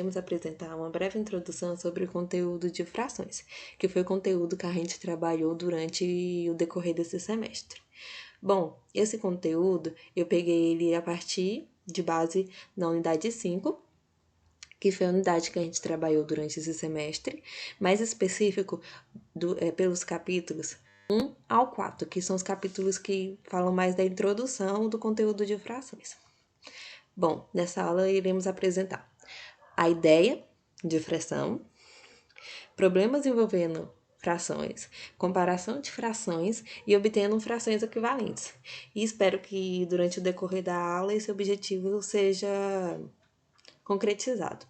Vamos apresentar uma breve introdução sobre o conteúdo de frações, que foi o conteúdo que a gente trabalhou durante o decorrer desse semestre. Bom, esse conteúdo eu peguei ele a partir de base na unidade 5, que foi a unidade que a gente trabalhou durante esse semestre, mais específico pelos capítulos 1 ao 4, que são os capítulos que falam mais da introdução do conteúdo de frações. Bom, nessa aula iremos apresentar a ideia de fração, problemas envolvendo frações, comparação de frações e obtendo frações equivalentes. E espero que durante o decorrer da aula esse objetivo seja concretizado.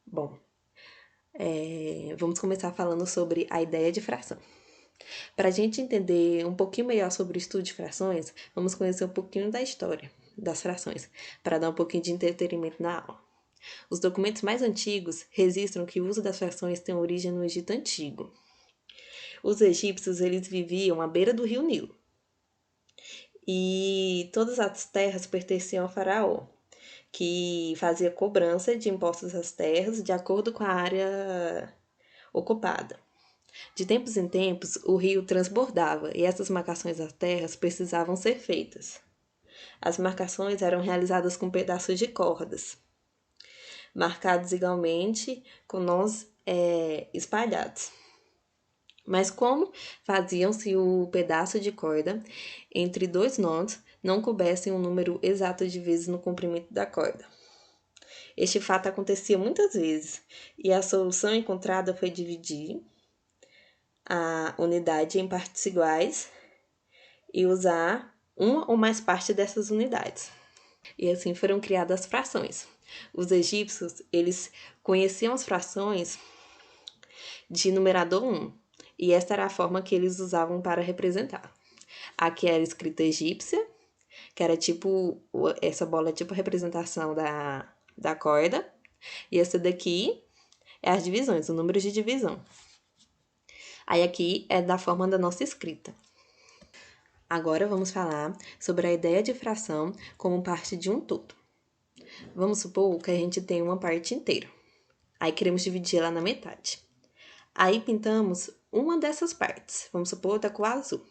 Bom, vamos começar falando sobre a ideia de fração. Para a gente entender um pouquinho melhor sobre o estudo de frações, vamos conhecer um pouquinho da história das frações, para dar um pouquinho de entretenimento na aula. Os documentos mais antigos registram que o uso das frações tem origem no Egito Antigo. Os egípcios, eles viviam à beira do rio Nilo. E todas as terras pertenciam ao faraó, que fazia cobrança de impostos às terras de acordo com a área ocupada. De tempos em tempos, o rio transbordava e essas marcações das terras precisavam ser feitas. As marcações eram realizadas com pedaços de cordas, marcados igualmente com nós espalhados. Mas como faziam se o pedaço de corda entre dois nós não coubessem um número exato de vezes no comprimento da corda? Este fato acontecia muitas vezes, e a solução encontrada foi dividir a unidade em partes iguais e usar uma ou mais partes dessas unidades. E assim foram criadas as frações. Os egípcios, eles conheciam as frações de numerador 1, e esta era a forma que eles usavam para representar. Aqui era a escrita egípcia, que era tipo, essa bola é tipo a representação da corda, e essa daqui é as divisões, o número de divisão. Aí aqui é da forma da nossa escrita. Agora vamos falar sobre a ideia de fração como parte de um todo. Vamos supor que a gente tem uma parte inteira. Aí queremos dividir ela na metade. Aí pintamos uma dessas partes. Vamos supor da cor azul.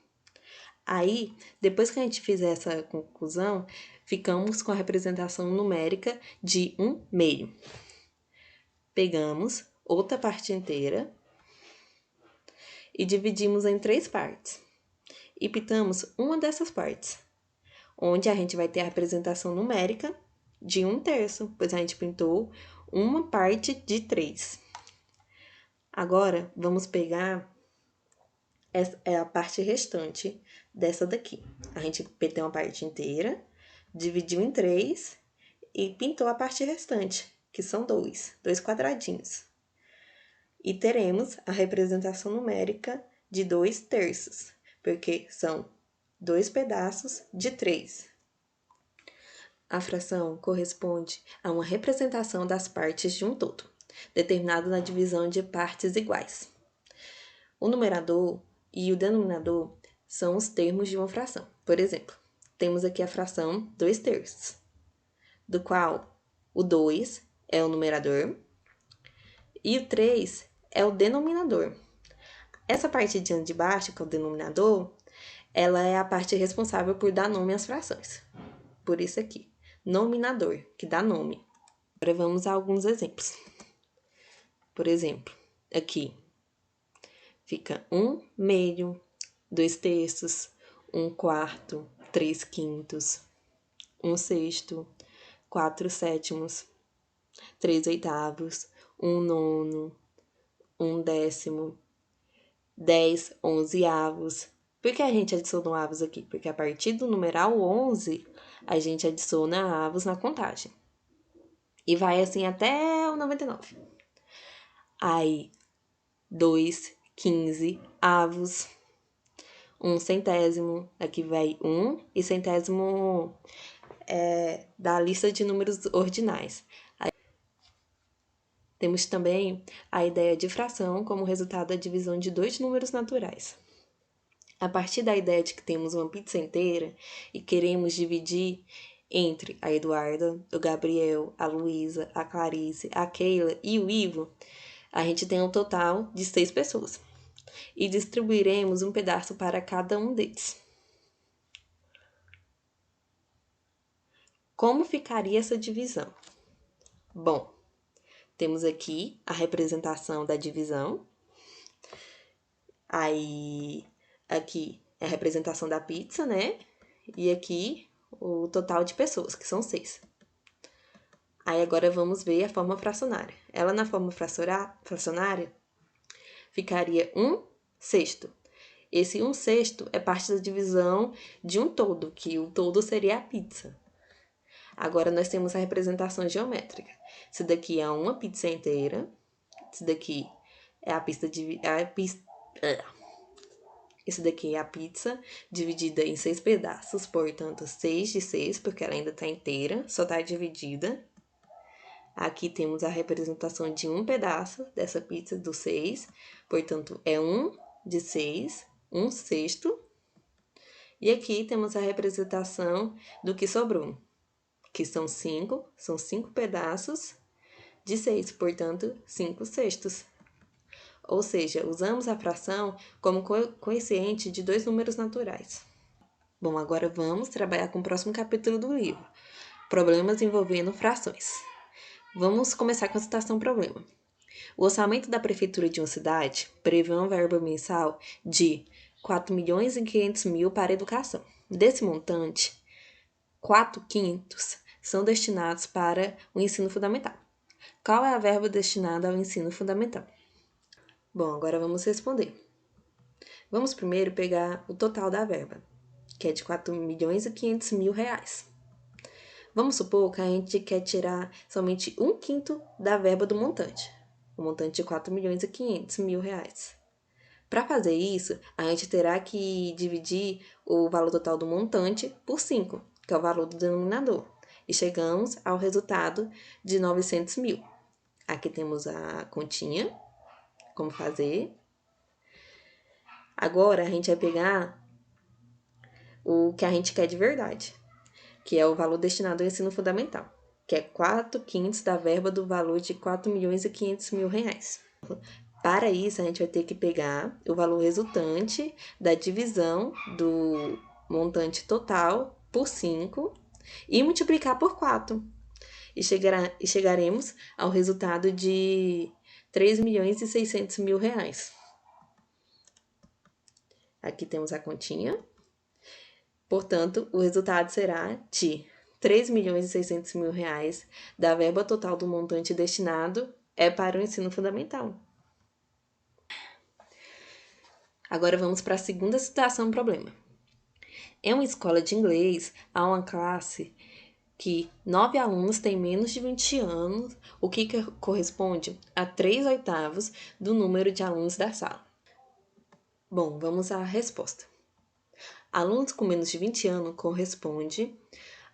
Aí, depois que a gente fizer essa conclusão, ficamos com a representação numérica de 1/2. Pegamos outra parte inteira e dividimos em 3 partes. E pintamos uma dessas partes, onde a gente vai ter a representação numérica de 1/3, pois a gente pintou uma parte de 3. Agora, vamos pegar a parte restante dessa daqui. A gente pintou uma parte inteira, dividiu em 3 e pintou a parte restante, que são dois quadradinhos. E teremos a representação numérica de 2/3, porque são 2 pedaços de 3. A fração corresponde a uma representação das partes de um todo, determinado na divisão de partes iguais. O numerador e o denominador são os termos de uma fração. Por exemplo, temos aqui a fração 2/3, do qual o 2 é o numerador e o 3 é o denominador. Essa partezinha de baixo, que é o denominador, ela é a parte responsável por dar nome às frações. Por isso aqui, nominador, que dá nome. Agora vamos a alguns exemplos. Por exemplo, aqui fica 1/2, 2/3, 1/4, 3/5, 1/6, 4/7, 3/8, 1/9, 1/10, 10 11avos. Por que a gente adicionou avos aqui? Porque a partir do numeral 11, a gente adiciona avos na contagem. E vai assim até o 99. Aí, 2 15 avos, 1 centésimo, aqui vai 1 e centésimo da lista de números ordinais. Temos também a ideia de fração como resultado da divisão de 2 números naturais. A partir da ideia de que temos uma pizza inteira e queremos dividir entre a Eduarda, o Gabriel, a Luísa, a Clarice, a Keila e o Ivo, a gente tem um total de 6 pessoas. E distribuiremos um pedaço para cada um deles. Como ficaria essa divisão? Bom, temos aqui a representação da divisão. Aí, aqui é a representação da pizza, né? E aqui o total de pessoas, que são 6. Aí agora vamos ver a forma fracionária. Ela na forma fracionária ficaria 1/6. Esse 1/6 é parte da divisão de um todo, que o todo seria a pizza. Agora nós temos a representação geométrica. Isso daqui é uma pizza inteira. Isso daqui é a pizza Isso daqui é a pizza dividida em 6 pedaços, portanto 6 de 6, porque ela ainda está inteira, só está dividida. Aqui temos a representação de um pedaço dessa pizza do 6, portanto é 1 de 6, 1/6. E aqui temos a representação do que sobrou, que são 5 pedaços de 6, portanto 5/6. Ou seja, usamos a fração como quociente de 2 números naturais. Bom, agora vamos trabalhar com o próximo capítulo do livro, problemas envolvendo frações. Vamos começar com a citação problema. O orçamento da prefeitura de uma cidade prevê uma verba mensal de 4.500.000 para a educação. Desse montante, 4/5 são destinados para o ensino fundamental. Qual é a verba destinada ao ensino fundamental? Bom, agora vamos responder. Vamos primeiro pegar o total da verba, que é de 4.500.000 reais. Vamos supor que a gente quer tirar somente 1/5 da verba do montante, o montante de 4.500.000 reais. Para fazer isso, a gente terá que dividir o valor total do montante por 5, que é o valor do denominador, e chegamos ao resultado de 900.000. Aqui temos a continha, como fazer. Agora, a gente vai pegar o que a gente quer de verdade, que é o valor destinado ao ensino fundamental, que é 4/5 da verba do valor de 4.500.000 reais. Para isso, a gente vai ter que pegar o valor resultante da divisão do montante total por 5 e multiplicar por 4. E chegaremos ao resultado de 3.600.000 reais. Aqui temos a continha. Portanto, o resultado será de 3.600.000 reais da verba total do montante destinado para o ensino fundamental. Agora vamos para a segunda situação problema. Em uma escola de inglês, há uma classe que 9 alunos têm menos de 20 anos, o que corresponde a 3/8 do número de alunos da sala. Bom, vamos à resposta. Alunos com menos de 20 anos corresponde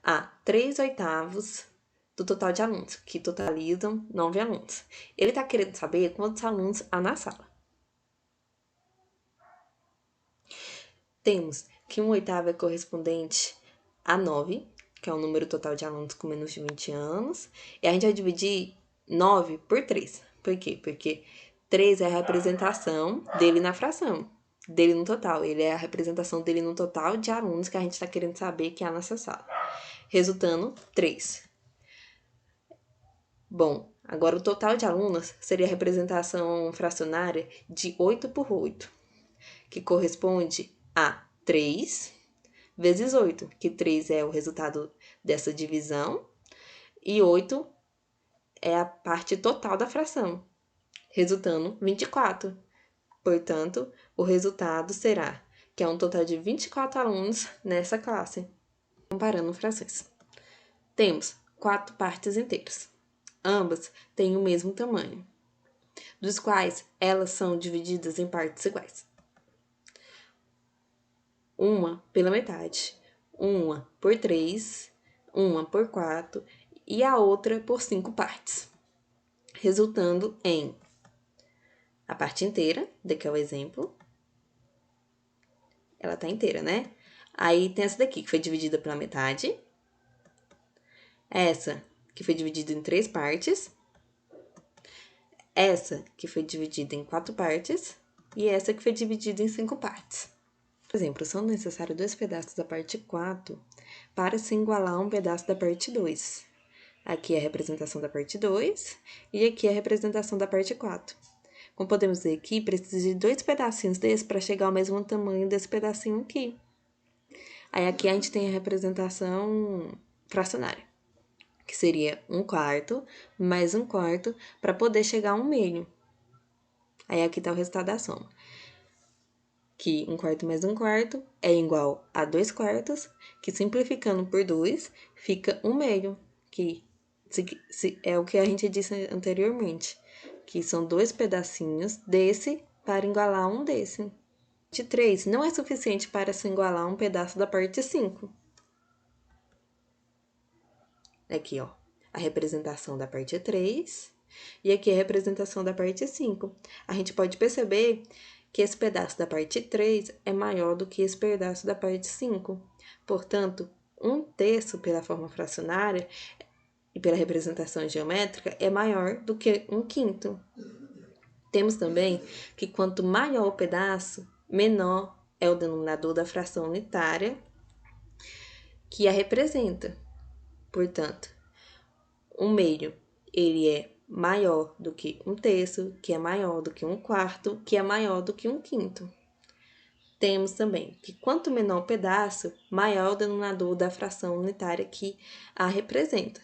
a 3/8 do total de alunos, que totalizam 9 alunos. Ele está querendo saber quantos alunos há na sala. Temos que 1/8 é correspondente a 9, que é o número total de alunos com menos de 20 anos. E a gente vai dividir 9 por 3. Por quê? Porque 3 é a representação dele na fração, dele no total. Ele é a representação dele no total de alunos que a gente está querendo saber que há nessa sala. Resultando, 3. Bom, agora o total de alunos seria a representação fracionária de 8 por 8, que corresponde a 3 vezes 8, que 3 é o resultado dessa divisão e 8 é a parte total da fração, resultando 24. Portanto, o resultado será que é um total de 24 alunos nessa classe. Comparando frações. Temos 4 partes inteiras. Ambas têm o mesmo tamanho, dos quais elas são divididas em partes iguais. Uma pela metade, uma por 3, uma por 4 e a outra por 5 partes, resultando em a parte inteira, daqui é o exemplo, ela tá inteira, né? Aí tem essa daqui, que foi dividida pela metade. Essa, que foi dividida em 3 partes. Essa, que foi dividida em 4 partes. E essa, que foi dividida em 5 partes. Por exemplo, são necessários 2 pedaços da parte 4 para se igualar a um pedaço da parte 2. Aqui é a representação da parte 2 e aqui é a representação da parte 4. Como podemos ver aqui, precisa de 2 pedacinhos desse para chegar ao mesmo tamanho desse pedacinho aqui. Aí aqui a gente tem a representação fracionária, que seria 1/4 mais 1/4 para poder chegar a 1/2. Aí aqui está o resultado da soma. Que 1/4 mais 1/4 é igual a 2/4, que simplificando por 2, fica 1/2, que é o que a gente disse anteriormente, que são 2 pedacinhos desse para igualar um desse. Parte 3 não é suficiente para se igualar um pedaço da parte 5. Aqui, ó, a representação da parte 3 e aqui a representação da parte 5. A gente pode perceber que esse pedaço da parte 3 é maior do que esse pedaço da parte 5. Portanto, 1/3 pela forma fracionária e pela representação geométrica é maior do que 1/5. Temos também que quanto maior o pedaço, menor é o denominador da fração unitária que a representa. Portanto, 1/2 ele é maior do que 1/3, que é maior do que 1/4, que é maior do que 1/5. Temos também que quanto menor o pedaço, maior o denominador da fração unitária que a representa.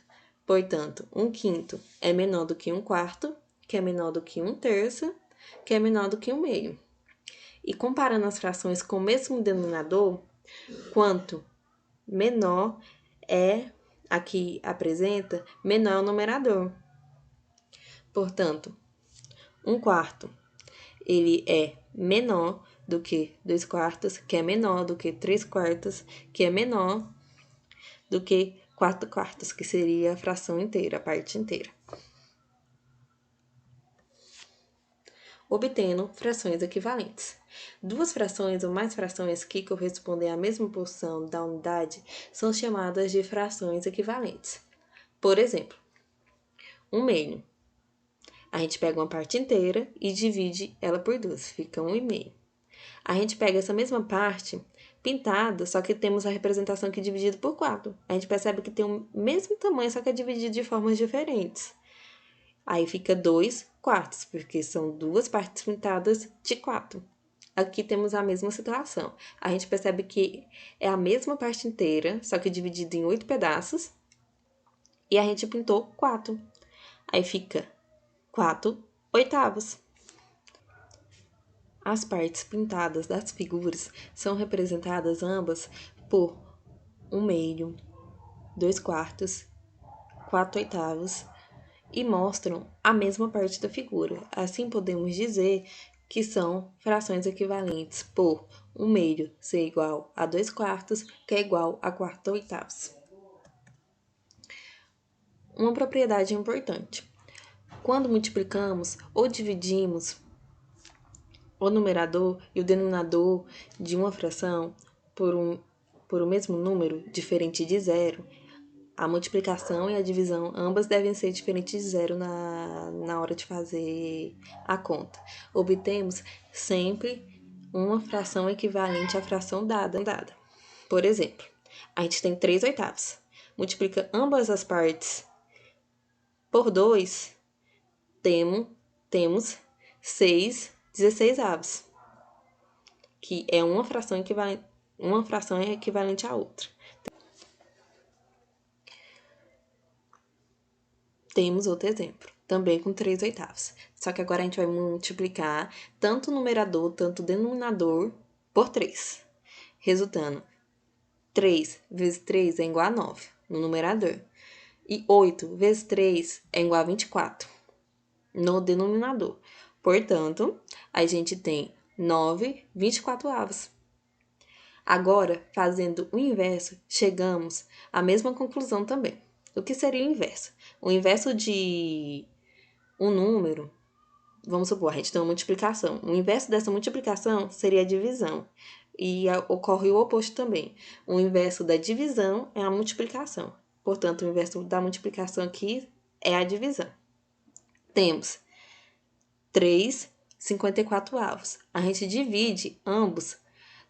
Portanto, 1/5 é menor do que 1/4, que é menor do que 1/3, que é menor do que 1/2. E comparando as frações com o mesmo denominador, quanto menor é aqui apresenta, menor é o numerador. Portanto, 1/4 ele é menor do que 2/4, que é menor do que 3/4, que é menor do que 4/4, que seria a fração inteira, a parte inteira. Obtendo frações equivalentes. 2 frações ou mais frações que correspondem à mesma porção da unidade são chamadas de frações equivalentes. Por exemplo, 1/2. A gente pega uma parte inteira e divide ela por 2, fica 1/2. A gente pega essa mesma parte pintada, só que temos a representação aqui dividida por 4. A gente percebe que tem o mesmo tamanho, só que é dividido de formas diferentes. Aí fica 2/4, porque são 2 partes pintadas de 4. Aqui temos a mesma situação. A gente percebe que é a mesma parte inteira, só que dividida em 8 pedaços. E a gente pintou 4. Aí fica 4/8. As partes pintadas das figuras são representadas ambas por 1/2, 2/4, 4/8 e mostram a mesma parte da figura. Assim, podemos dizer que são frações equivalentes por 1/2 ser igual a 2/4, que é igual a 4/8. Uma propriedade importante. Quando multiplicamos ou dividimos o numerador e o denominador de uma fração por um mesmo número diferente de zero, a multiplicação e a divisão, ambas devem ser diferentes de zero na hora de fazer a conta. Obtemos sempre uma fração equivalente à fração dada. Por exemplo, a gente tem 3/8. Multiplica ambas as partes por 2, temos 6/16, que é uma fração é equivalente à outra. Temos outro exemplo, também com 3/8. Só que agora a gente vai multiplicar tanto o numerador, tanto o denominador por 3. Resultando, 3 vezes 3 é igual a 9 no numerador. E 8 vezes 3 é igual a 24 no denominador. Portanto, a gente tem 9/24. Agora, fazendo o inverso, chegamos à mesma conclusão também. O que seria o inverso? O inverso de um número, vamos supor, a gente tem uma multiplicação. O inverso dessa multiplicação seria a divisão. e ocorre o oposto também. O inverso da divisão é a multiplicação. Portanto, o inverso da multiplicação aqui é a divisão. Temos 3/54. A gente divide ambos,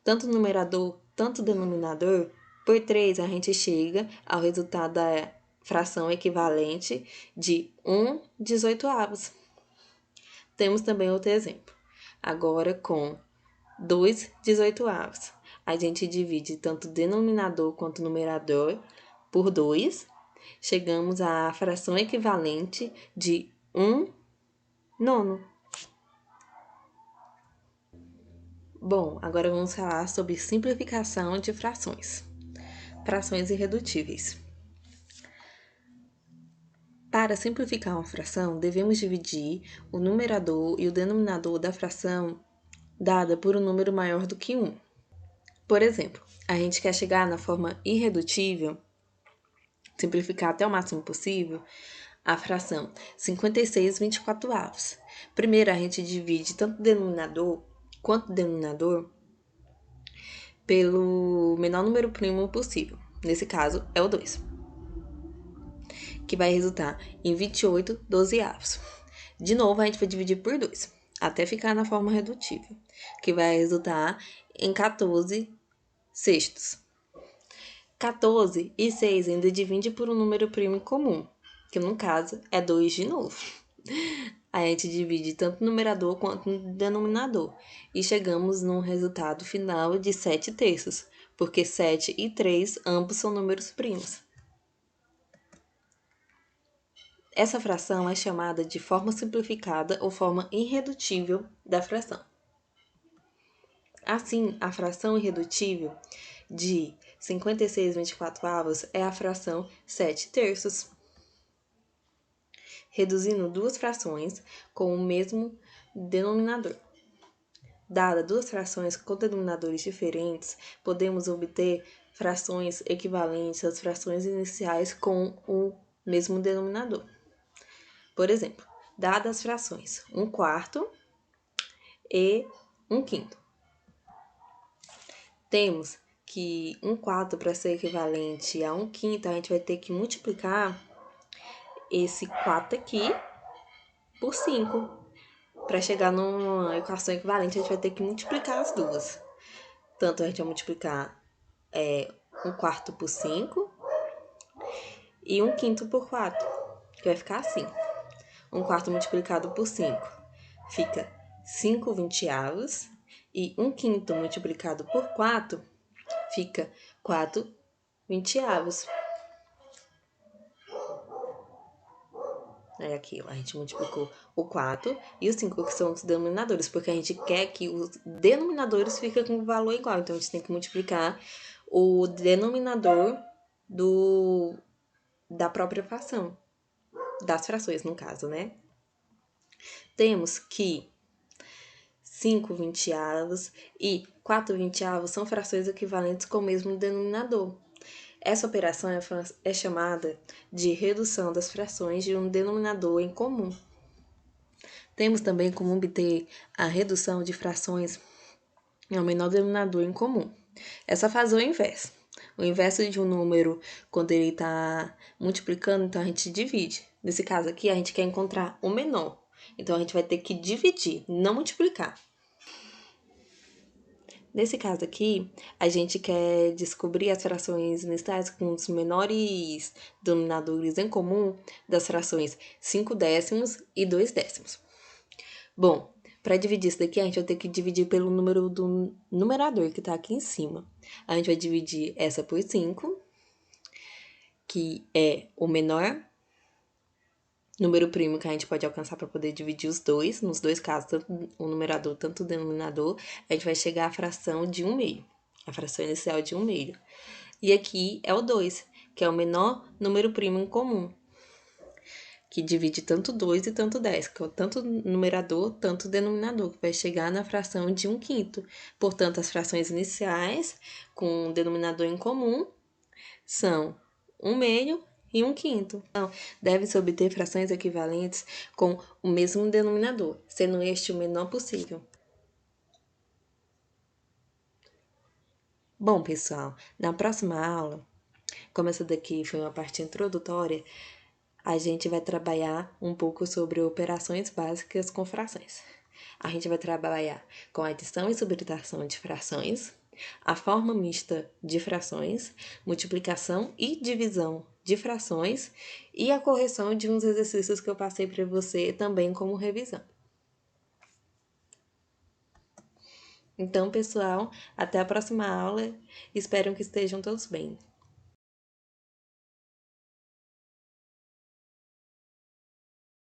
tanto o numerador, tanto o denominador, por 3, a gente chega ao resultado da fração equivalente de 1/18. Temos também outro exemplo. Agora com 2/18. A gente divide tanto o denominador quanto o numerador por 2. Chegamos à fração equivalente de 1/9. Bom, agora vamos falar sobre simplificação de frações. Frações irredutíveis. Para simplificar uma fração, devemos dividir o numerador e o denominador da fração dada por um número maior do que 1. Por exemplo, a gente quer chegar na forma irredutível, simplificar até o máximo possível, a fração 56/24. Primeiro, a gente divide tanto o denominador quanto o denominador pelo menor número primo possível. Nesse caso, é o 2, que vai resultar em 28/12. De novo, a gente vai dividir por 2, até ficar na forma redutível, que vai resultar em 14/6. 14 e 6 ainda divide por um número primo comum, que no caso é 2 de novo. A gente divide tanto o numerador quanto o denominador e chegamos num resultado final de 7/3, porque 7 e 3 ambos são números primos. Essa fração é chamada de forma simplificada ou forma irredutível da fração. Assim, a fração irredutível de 56/24 é a fração 7/3. Reduzindo duas frações com o mesmo denominador. Dada duas frações com denominadores diferentes, podemos obter frações equivalentes às frações iniciais com o mesmo denominador. Por exemplo, dadas as frações 1/4 e 1/5. Temos que 1/4 para ser equivalente a 1/5, a gente vai ter que multiplicar esse 4 aqui por 5. Para chegar numa equação equivalente, a gente vai ter que multiplicar as duas. Tanto a gente vai multiplicar 1/4 por 5 e 1/5 por 4, que vai ficar assim. 1/4 multiplicado por 5 fica 5/20. E 1/5 multiplicado por 4 fica 4/20. É aquilo, a gente multiplicou o 4 e o 5, que são os denominadores, porque a gente quer que os denominadores fiquem com o valor igual. Então, a gente tem que multiplicar o denominador da própria fração, das frações, no caso, né? Temos que 5/20 e 4/20 são frações equivalentes com o mesmo denominador. Essa operação é chamada de redução das frações de um denominador em comum. Temos também como obter a redução de frações ao menor denominador em comum. É só fazer o inverso. O inverso de um número, quando ele está multiplicando, então a gente divide. Nesse caso aqui, a gente quer encontrar o menor. Então, a gente vai ter que dividir, não multiplicar. Nesse caso aqui, a gente quer descobrir as frações iniciais com os menores denominadores em comum das frações 5/10 e 2/10. Bom, para dividir isso daqui, a gente vai ter que dividir pelo número do numerador, que está aqui em cima. A gente vai dividir essa por 5, que é o menor número primo que a gente pode alcançar para poder dividir os dois. Nos dois casos, tanto o numerador, tanto o denominador, a gente vai chegar à fração de 1/2. A fração inicial de 1/2. E aqui é o 2, que é o menor número primo em comum, que divide tanto 2 e tanto 10, que é tanto o numerador, tanto o denominador, que vai chegar na fração de 1/5. Portanto, as frações iniciais com denominador em comum são 1/2 e 1/5. Então, deve-se obter frações equivalentes com o mesmo denominador, sendo este o menor possível. Bom, pessoal, na próxima aula, como essa daqui foi uma parte introdutória, a gente vai trabalhar um pouco sobre operações básicas com frações. A gente vai trabalhar com adição e subtração de frações, a forma mista de frações, multiplicação e divisão de frações e a correção de uns exercícios que eu passei para você também como revisão. Então, pessoal, até a próxima aula. Espero que estejam todos bem.